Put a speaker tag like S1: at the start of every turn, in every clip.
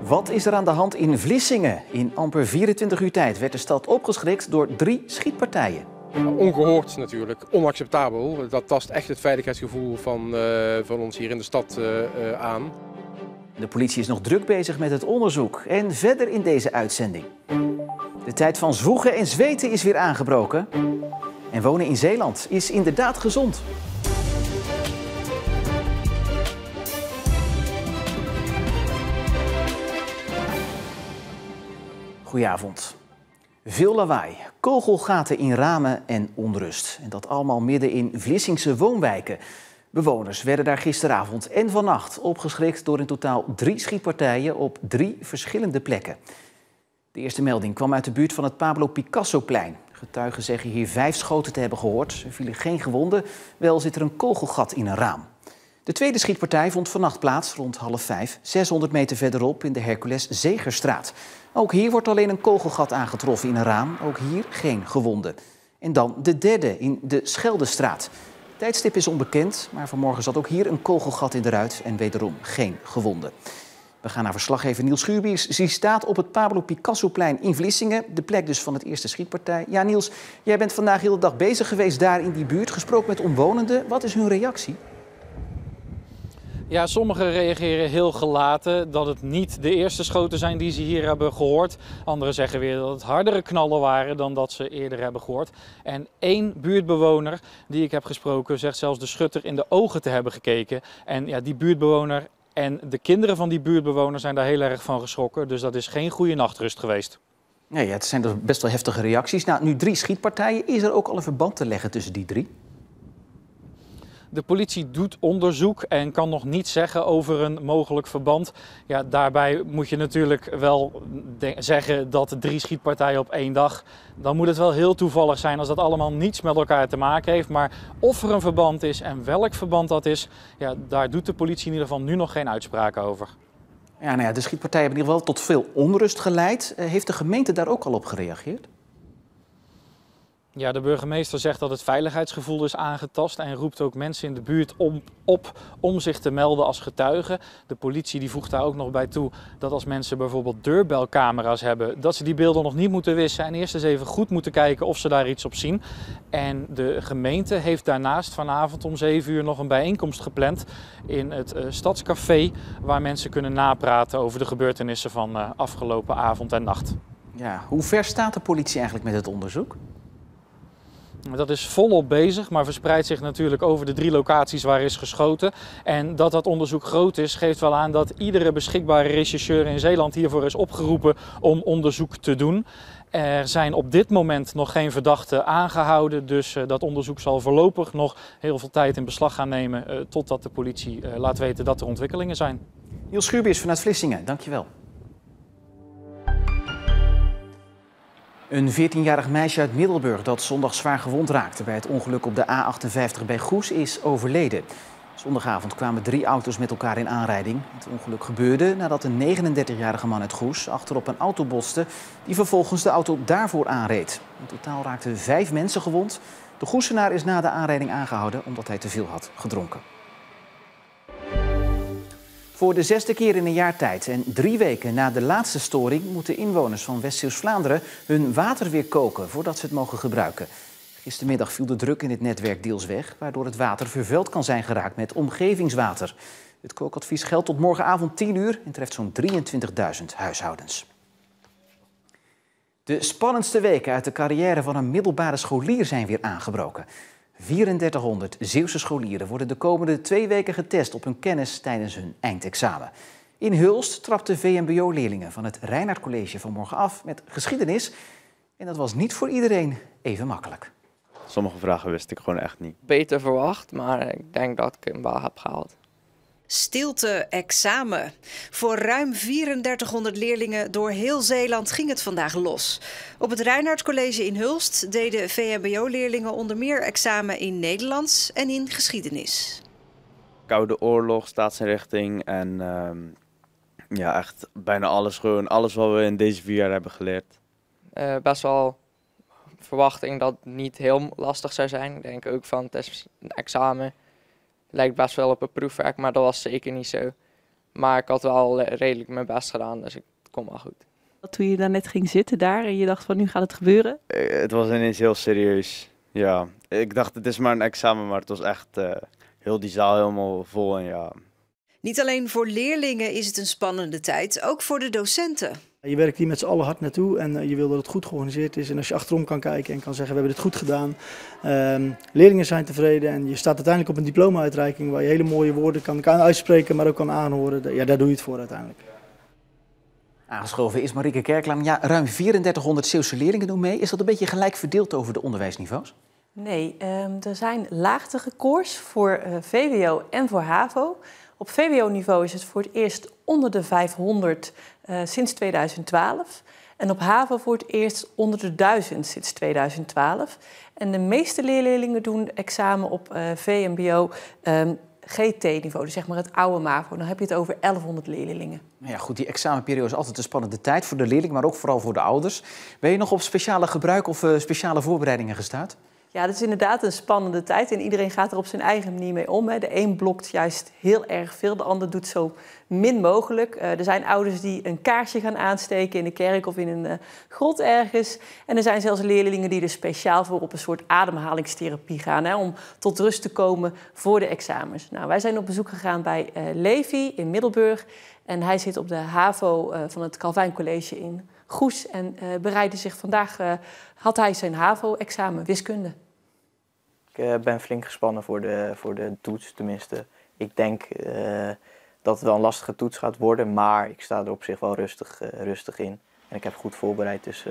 S1: Wat is er aan de hand in Vlissingen? In amper 24 uur tijd werd de stad opgeschrikt door 3 schietpartijen.
S2: Ongehoord natuurlijk, onacceptabel. Dat tast echt het veiligheidsgevoel van ons hier in de stad aan.
S1: De politie is nog druk bezig met het onderzoek. En verder in deze uitzending. De tijd van zwoegen en zweten is weer aangebroken. En wonen in Zeeland is inderdaad gezond. Goedenavond. Veel lawaai, kogelgaten in ramen en onrust. En dat allemaal midden in Vlissingse woonwijken. Bewoners werden daar gisteravond en vannacht opgeschrikt door in totaal 3 schietpartijen op 3 verschillende plekken. De eerste melding kwam uit de buurt van het Pablo Picassoplein. Getuigen zeggen hier 5 schoten te hebben gehoord. Er vielen geen gewonden, wel zit er een kogelgat in een raam. De tweede schietpartij vond vannacht plaats rond 4:30, 600 meter verderop in de Hercules Zegerstraat. Ook hier wordt alleen een kogelgat aangetroffen in een raam, ook hier geen gewonden. En dan de derde in de Scheldestraat. Tijdstip is onbekend, maar vanmorgen zat ook hier een kogelgat in de ruit en wederom geen gewonden. We gaan naar verslaggever Niels Schuurbiers. Die staat op het Pablo Picassoplein in Vlissingen, de plek dus van het eerste schietpartij. Ja, Niels, jij bent vandaag heel de dag bezig geweest daar in die buurt, gesproken met omwonenden. Wat is hun reactie?
S3: Ja, sommigen reageren heel gelaten dat het niet de eerste schoten zijn die ze hier hebben gehoord. Anderen zeggen weer dat het hardere knallen waren dan dat ze eerder hebben gehoord. En 1 buurtbewoner die ik heb gesproken zegt zelfs de schutter in de ogen te hebben gekeken. En ja, die buurtbewoner en de kinderen van die buurtbewoner zijn daar heel erg van geschrokken. Dus dat is geen goede nachtrust geweest.
S1: Ja, het zijn dus best wel heftige reacties. Nou, nu 3 schietpartijen. Is er ook al een verband te leggen tussen die 3?
S3: De politie doet onderzoek en kan nog niets zeggen over een mogelijk verband. Ja, daarbij moet je natuurlijk wel zeggen dat 3 schietpartijen op 1 dag... dan moet het wel heel toevallig zijn als dat allemaal niets met elkaar te maken heeft. Maar of er een verband is en welk verband dat is, ja, daar doet de politie in ieder geval nu nog geen uitspraken over.
S1: Ja, nou ja, de schietpartijen hebben in ieder geval tot veel onrust geleid. Heeft de gemeente daar ook al op gereageerd?
S3: Ja, de burgemeester zegt dat het veiligheidsgevoel is aangetast en roept ook mensen in de buurt op om zich te melden als getuigen. De politie die voegt daar ook nog bij toe dat als mensen bijvoorbeeld deurbelcamera's hebben, dat ze die beelden nog niet moeten wissen en eerst eens even goed moeten kijken of ze daar iets op zien. En de gemeente heeft daarnaast vanavond om 7 uur nog een bijeenkomst gepland in het Stadscafé, waar mensen kunnen napraten over de gebeurtenissen van afgelopen avond en nacht.
S1: Ja, hoe ver staat de politie eigenlijk met het onderzoek?
S3: Dat is volop bezig, maar verspreidt zich natuurlijk over de 3 locaties waar is geschoten. En dat onderzoek groot is, geeft wel aan dat iedere beschikbare rechercheur in Zeeland hiervoor is opgeroepen om onderzoek te doen. Er zijn op dit moment nog geen verdachten aangehouden, dus dat onderzoek zal voorlopig nog heel veel tijd in beslag gaan nemen totdat de politie laat weten dat er ontwikkelingen zijn.
S1: Niels Schuurbiers vanuit Vlissingen, dankjewel. Een 14-jarig meisje uit Middelburg dat zondag zwaar gewond raakte bij het ongeluk op de A58 bij Goes is overleden. Zondagavond kwamen 3 auto's met elkaar in aanrijding. Het ongeluk gebeurde nadat een 39-jarige man uit Goes achterop een auto botste die vervolgens de auto daarvoor aanreed. In totaal raakten 5 mensen gewond. De Goesenaar is na de aanrijding aangehouden omdat hij te veel had gedronken. Voor de 6e keer in een jaar tijd en 3 weken na de laatste storing moeten inwoners van West-Zeeuws-Vlaanderen hun water weer koken voordat ze het mogen gebruiken. Gistermiddag viel de druk in het netwerk deels weg, waardoor het water vervuild kan zijn geraakt met omgevingswater. Het kookadvies geldt tot morgenavond 10 uur en treft zo'n 23.000 huishoudens. De spannendste weken uit de carrière van een middelbare scholier zijn weer aangebroken. 3400 Zeeuwse scholieren worden de komende 2 weken getest op hun kennis tijdens hun eindexamen. In Hulst trapten VMBO-leerlingen van het Reinhard College vanmorgen af met geschiedenis. En dat was niet voor iedereen even makkelijk.
S4: Sommige vragen wist ik gewoon echt niet.
S5: Beter verwacht, maar ik denk dat ik hem wel heb gehaald.
S6: Stilte-examen. Voor ruim 3400 leerlingen door heel Zeeland ging het vandaag los. Op het Reinhard College in Hulst deden VMBO-leerlingen onder meer examen in Nederlands en in geschiedenis.
S4: Koude Oorlog, staatsinrichting en ja, echt bijna alles, gewoon alles wat we in deze 4 jaar hebben geleerd.
S5: Best wel verwachting dat het niet heel lastig zou zijn. Ik denk ook van het is een examen. Lijkt best wel op een proefwerk, maar dat was zeker niet zo. Maar ik had wel redelijk mijn best gedaan, dus ik kom wel goed.
S7: Toen je daar net ging zitten daar en je dacht van nu gaat het gebeuren?
S4: Het was ineens heel serieus. Ja, ik dacht het is maar een examen, maar het was echt heel die zaal helemaal vol en ja.
S6: Niet alleen voor leerlingen is het een spannende tijd, ook voor de docenten.
S8: Je werkt hier met z'n allen hard naartoe en je wil dat het goed georganiseerd is. En als je achterom kan kijken en kan zeggen we hebben dit goed gedaan. Leerlingen zijn tevreden en je staat uiteindelijk op een diploma-uitreiking waar je hele mooie woorden kan uitspreken, maar ook kan aanhoren. Ja, daar doe je het voor uiteindelijk.
S1: Aangeschoven is Marieke Kerklaan. Ja, ruim 3400 Zeeuwse leerlingen doen mee. Is dat een beetje gelijk verdeeld over de onderwijsniveaus?
S7: Nee, er zijn laagere koers voor VWO en voor HAVO. Op VWO-niveau is het voor het eerst onder de 500 sinds 2012. En op HAVO voor het eerst onder de 1000 sinds 2012. En de meeste leerlingen doen examen op VMBO GT-niveau, dus zeg maar het oude MAVO. Dan heb je het over 1100 leerlingen.
S1: Nou ja, goed, die examenperiode is altijd een spannende tijd voor de leerling, maar ook vooral voor de ouders. Ben je nog op speciale gebruik of speciale voorbereidingen gestaard?
S7: Ja, dat is inderdaad een spannende tijd en iedereen gaat er op zijn eigen manier mee om. De een blokt juist heel erg veel, de ander doet zo min mogelijk. Er zijn ouders die een kaarsje gaan aansteken in de kerk of in een grot ergens. En er zijn zelfs leerlingen die er speciaal voor op een soort ademhalingstherapie gaan, om tot rust te komen voor de examens. Nou, wij zijn op bezoek gegaan bij Levi in Middelburg en hij zit op de HAVO van het Calvijn College in Goes en bereidde zich vandaag, had hij zijn HAVO-examen wiskunde.
S9: Ik ben flink gespannen voor de toets, tenminste. Ik denk dat het wel een lastige toets gaat worden, maar ik sta er op zich wel rustig in. En ik heb goed voorbereid, dus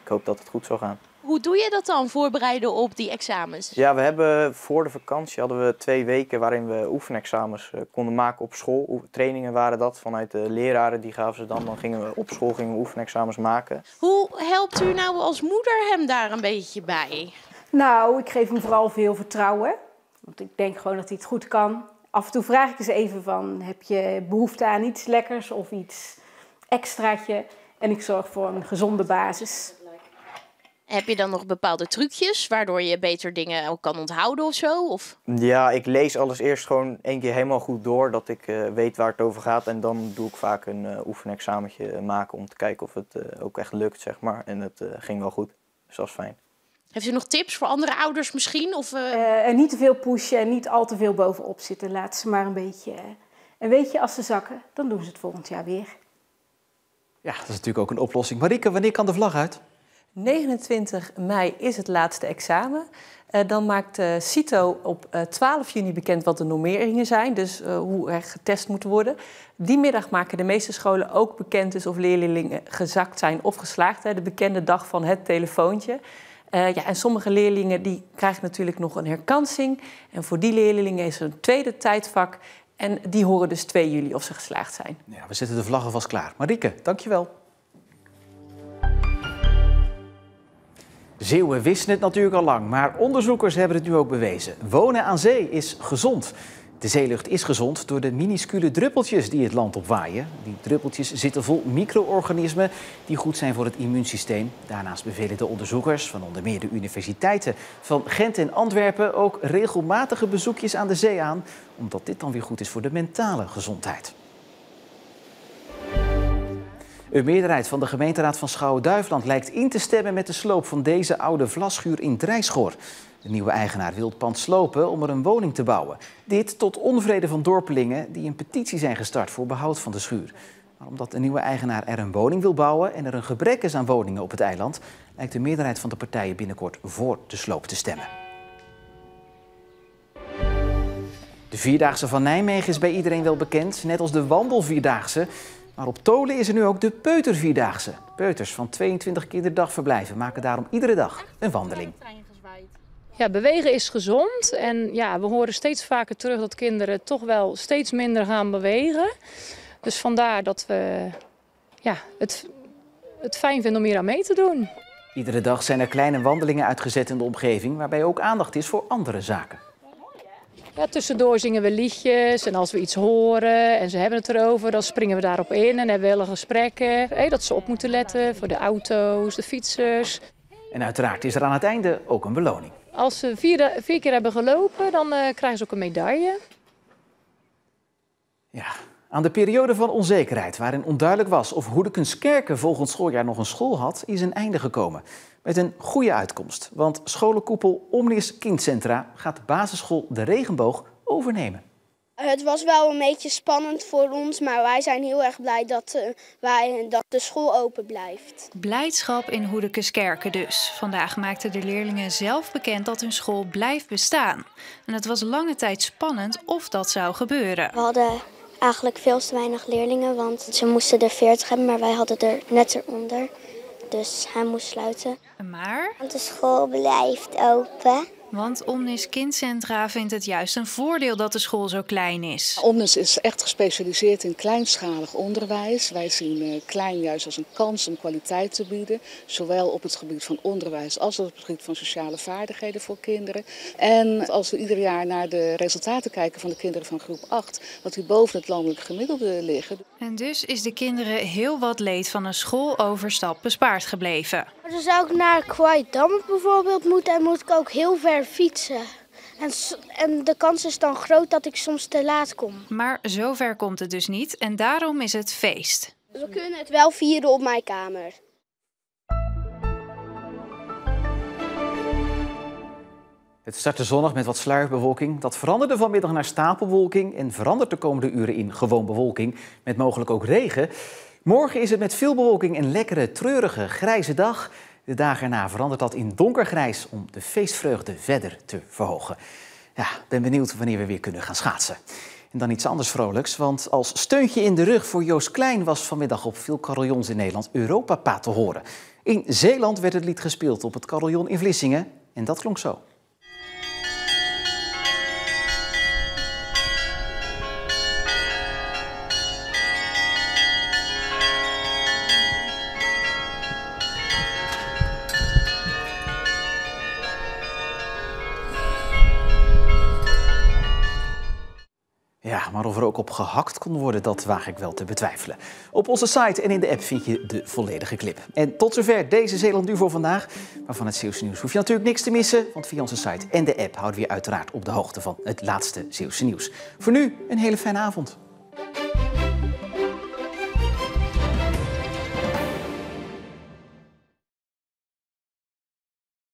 S9: ik hoop dat het goed zal gaan.
S10: Hoe doe je dat dan, voorbereiden op die examens?
S9: Ja, we hebben voor de vakantie hadden we 2 weken waarin we oefenexamens konden maken op school. Trainingen waren dat vanuit de leraren, die gaven ze dan. Dan gingen we op school oefenexamens maken.
S10: Hoe helpt u nou als moeder hem daar een beetje bij?
S11: Nou, ik geef hem vooral veel vertrouwen. Want ik denk gewoon dat hij het goed kan. Af en toe vraag ik eens even van, heb je behoefte aan iets lekkers of iets extraatje? En ik zorg voor een gezonde basis.
S10: Heb je dan nog bepaalde trucjes, waardoor je beter dingen ook kan onthouden of zo? Of?
S9: Ja, ik lees alles eerst gewoon 1 keer helemaal goed door, dat ik weet waar het over gaat. En dan doe ik vaak een oefenexamentje maken om te kijken of het ook echt lukt, zeg maar. En het ging wel goed, dus dat is fijn.
S10: Heeft u nog tips voor andere ouders misschien? Of,
S11: niet te veel pushen en niet al te veel bovenop zitten. Laat ze maar een beetje... En weet je, als ze zakken, dan doen ze het volgend jaar weer.
S1: Ja, dat is natuurlijk ook een oplossing. Marieke, wanneer kan de vlag uit?
S7: 29 mei is het laatste examen. Dan maakt CITO op 12 juni bekend wat de normeringen zijn. Dus hoe er getest moet worden. Die middag maken de meeste scholen ook bekend dus of leerlingen gezakt zijn of geslaagd. De bekende dag van het telefoontje. En sommige leerlingen die krijgen natuurlijk nog een herkansing. En voor die leerlingen is er een tweede tijdvak. En die horen dus 2 juli of ze geslaagd zijn.
S1: Ja, we zetten de vlaggen vast klaar. Marieke, dankjewel. Zeeuwen wisten het natuurlijk al lang, maar onderzoekers hebben het nu ook bewezen. Wonen aan zee is gezond. De zeelucht is gezond door de minuscule druppeltjes die het land opwaaien. Die druppeltjes zitten vol micro-organismen die goed zijn voor het immuunsysteem. Daarnaast bevelen de onderzoekers van onder meer de universiteiten van Gent en Antwerpen ook regelmatige bezoekjes aan de zee aan, omdat dit dan weer goed is voor de mentale gezondheid. Een meerderheid van de gemeenteraad van Schouwen-Duiveland lijkt in te stemmen met de sloop van deze oude vlasschuur in Drijschoor. De nieuwe eigenaar wil het pand slopen om er een woning te bouwen. Dit tot onvrede van dorpelingen die een petitie zijn gestart voor behoud van de schuur. Maar omdat de nieuwe eigenaar er een woning wil bouwen en er een gebrek is aan woningen op het eiland, lijkt de meerderheid van de partijen binnenkort voor de sloop te stemmen. De Vierdaagse van Nijmegen is bij iedereen wel bekend, net als de Wandelvierdaagse. Maar op Tolen is er nu ook de Peutervierdaagse. Peuters van 22 kinderdagverblijven maken daarom iedere dag een wandeling.
S12: Ja, bewegen is gezond en ja, we horen steeds vaker terug dat kinderen toch wel steeds minder gaan bewegen. Dus vandaar dat we het fijn vinden om hier aan mee te doen.
S1: Iedere dag zijn er kleine wandelingen uitgezet in de omgeving, waarbij ook aandacht is voor andere zaken.
S12: Ja, tussendoor zingen we liedjes en als we iets horen en ze hebben het erover, dan springen we daarop in en hebben we hele gesprekken. Dat ze op moeten letten voor de auto's, de fietsers.
S1: En uiteraard is er aan het einde ook een beloning.
S12: Als ze 4 keer hebben gelopen, dan krijgen ze ook een medaille.
S1: Ja, Aan de periode van onzekerheid, waarin onduidelijk was of Hoedekenskerken volgend schooljaar nog een school had, is een einde gekomen. Met een goede uitkomst, want scholenkoepel Omnis Kindcentra gaat de basisschool De Regenboog overnemen.
S13: Het was wel een beetje spannend voor ons, maar wij zijn heel erg blij dat de school open blijft.
S14: Blijdschap in Hoedekenskerken dus. Vandaag maakten de leerlingen zelf bekend dat hun school blijft bestaan. En het was lange tijd spannend of dat zou gebeuren.
S13: We hadden eigenlijk veel te weinig leerlingen, want ze moesten er 40 hebben, maar wij hadden er net eronder. Dus hij moest sluiten.
S14: Maar
S13: de school blijft open.
S14: Want Omnis Kindcentra vindt het juist een voordeel dat de school zo klein is.
S15: Omnis is echt gespecialiseerd in kleinschalig onderwijs. Wij zien klein juist als een kans om kwaliteit te bieden. Zowel op het gebied van onderwijs als op het gebied van sociale vaardigheden voor kinderen. En als we ieder jaar naar de resultaten kijken van de kinderen van groep 8, dat die boven het landelijk gemiddelde liggen.
S14: En dus is de kinderen heel wat leed van een schooloverstap bespaard gebleven.
S13: Dan zou ik naar Kwaaijdam bijvoorbeeld moeten en moet ik ook heel ver fietsen. En de kans is dan groot dat ik soms te laat kom.
S14: Maar zover komt het dus niet en daarom is het feest.
S13: We kunnen het wel vieren op mijn kamer.
S1: Het startte zonnig met wat sluierbewolking. Dat veranderde vanmiddag naar stapelwolking en verandert de komende uren in gewoon bewolking, met mogelijk ook regen. Morgen is het met veel bewolking een lekkere, treurige, grijze dag. De dagen erna verandert dat in donkergrijs om de feestvreugde verder te verhogen. Ja, ben benieuwd wanneer we weer kunnen gaan schaatsen. En dan iets anders vrolijks, want als steuntje in de rug voor Joost Klein was vanmiddag op veel carillons in Nederland Europapa te horen. In Zeeland werd het lied gespeeld op het carillon in Vlissingen en dat klonk zo. Ja, maar of er ook op gehakt kon worden, dat waag ik wel te betwijfelen. Op onze site en in de app vind je de volledige clip. En tot zover deze Zeeland Nu voor vandaag. Maar van het Zeeuwse nieuws hoef je natuurlijk niks te missen, want via onze site en de app houden we je uiteraard op de hoogte van het laatste Zeeuwse nieuws. Voor nu een hele fijne avond.